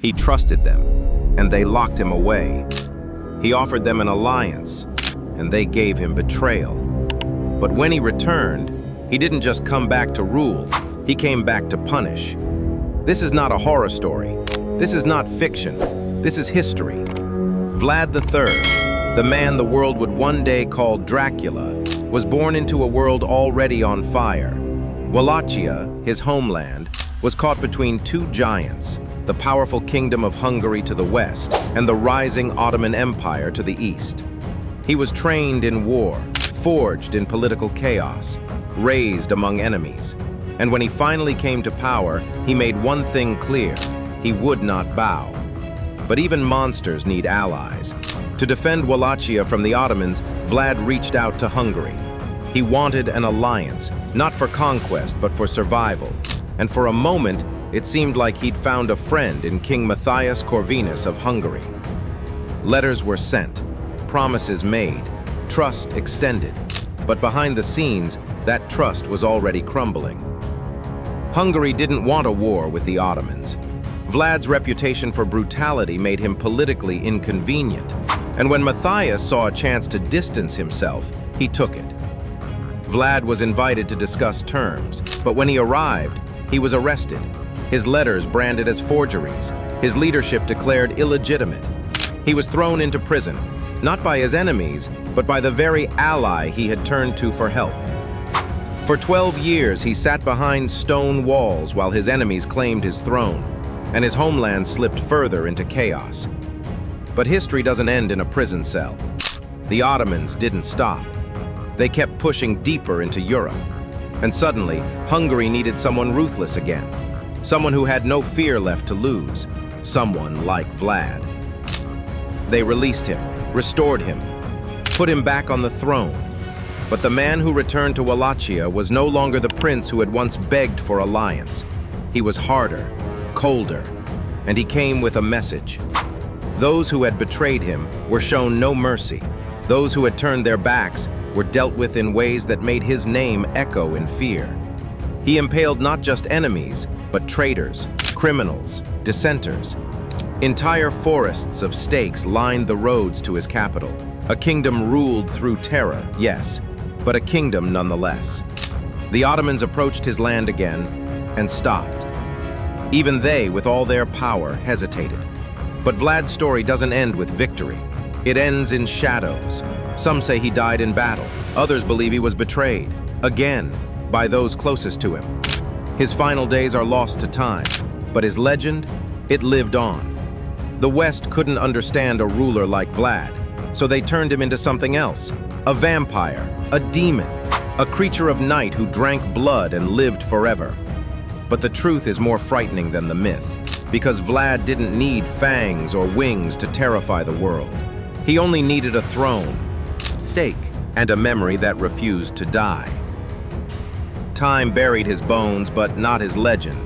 He trusted them, and they locked him away. He offered them an alliance, and they gave him betrayal. But when he returned, he didn't just come back to rule, he came back to punish. This is not a horror story. This is not fiction. This is history. Vlad III, the man the world would one day call Dracula, was born into a world already on fire. Wallachia, his homeland, was caught between two giants, the powerful kingdom of Hungary to the west and the rising Ottoman Empire to the east. He was trained in war, forged in political chaos, raised among enemies. And when he finally came to power, he made one thing clear: he would not bow. But even monsters need allies. To defend Wallachia from the Ottomans, Vlad reached out to Hungary. He wanted an alliance, not for conquest, but for survival. And for a moment, it seemed like he'd found a friend in King Matthias Corvinus of Hungary. Letters were sent, promises made, trust extended. But behind the scenes, that trust was already crumbling. Hungary didn't want a war with the Ottomans. Vlad's reputation for brutality made him politically inconvenient, and when Matthias saw a chance to distance himself, he took it. Vlad was invited to discuss terms, but when he arrived, he was arrested, his letters branded as forgeries, his leadership declared illegitimate. He was thrown into prison, not by his enemies, but by the very ally he had turned to for help. For 12 years, he sat behind stone walls while his enemies claimed his throne, and his homeland slipped further into chaos. But history doesn't end in a prison cell. The Ottomans didn't stop. They kept pushing deeper into Europe. And suddenly, Hungary needed someone ruthless again. Someone who had no fear left to lose. Someone like Vlad. They released him, restored him, put him back on the throne. But the man who returned to Wallachia was no longer the prince who had once begged for alliance. He was harder, colder, and he came with a message. Those who had betrayed him were shown no mercy. Those who had turned their backs were dealt with in ways that made his name echo in fear. He impaled not just enemies, but traitors, criminals, dissenters. Entire forests of stakes lined the roads to his capital. A kingdom ruled through terror, yes, but a kingdom nonetheless. The Ottomans approached his land again and stopped. Even they, with all their power, hesitated. But Vlad's story doesn't end with victory. It ends in shadows. Some say he died in battle. Others believe he was betrayed, again, by those closest to him. His final days are lost to time, but his legend, it lived on. The West couldn't understand a ruler like Vlad, so they turned him into something else: a vampire, a demon, a creature of night who drank blood and lived forever. But the truth is more frightening than the myth, because Vlad didn't need fangs or wings to terrify the world. He only needed a throne, stake, and a memory that refused to die. Time buried his bones, but not his legend.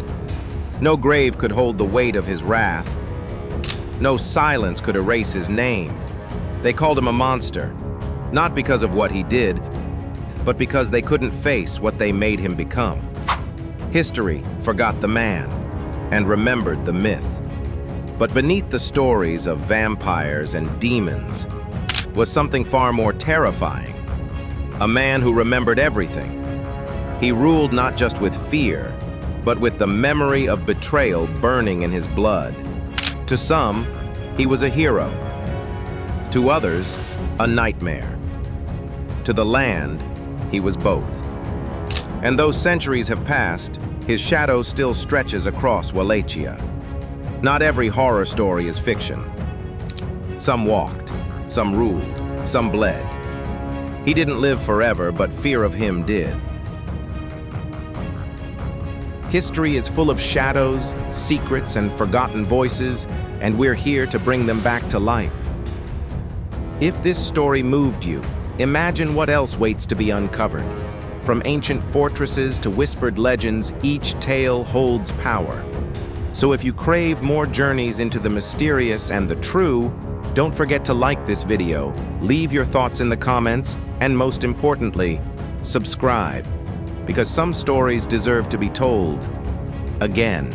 No grave could hold the weight of his wrath. No silence could erase his name. They called him a monster, not because of what he did, but because they couldn't face what they made him become. History forgot the man and remembered the myth. But beneath the stories of vampires and demons was something far more terrifying. A man who remembered everything. He ruled not just with fear, but with the memory of betrayal burning in his blood. To some, he was a hero. To others, a nightmare. To the land, he was both. And though centuries have passed, his shadow still stretches across Wallachia. Not every horror story is fiction. Some walked, some ruled, some bled. He didn't live forever, but fear of him did. History is full of shadows, secrets, and forgotten voices, and we're here to bring them back to life. If this story moved you, imagine what else waits to be uncovered. From ancient fortresses to whispered legends, each tale holds power. So if you crave more journeys into the mysterious and the true, don't forget to like this video, leave your thoughts in the comments, and most importantly, subscribe, because some stories deserve to be told again.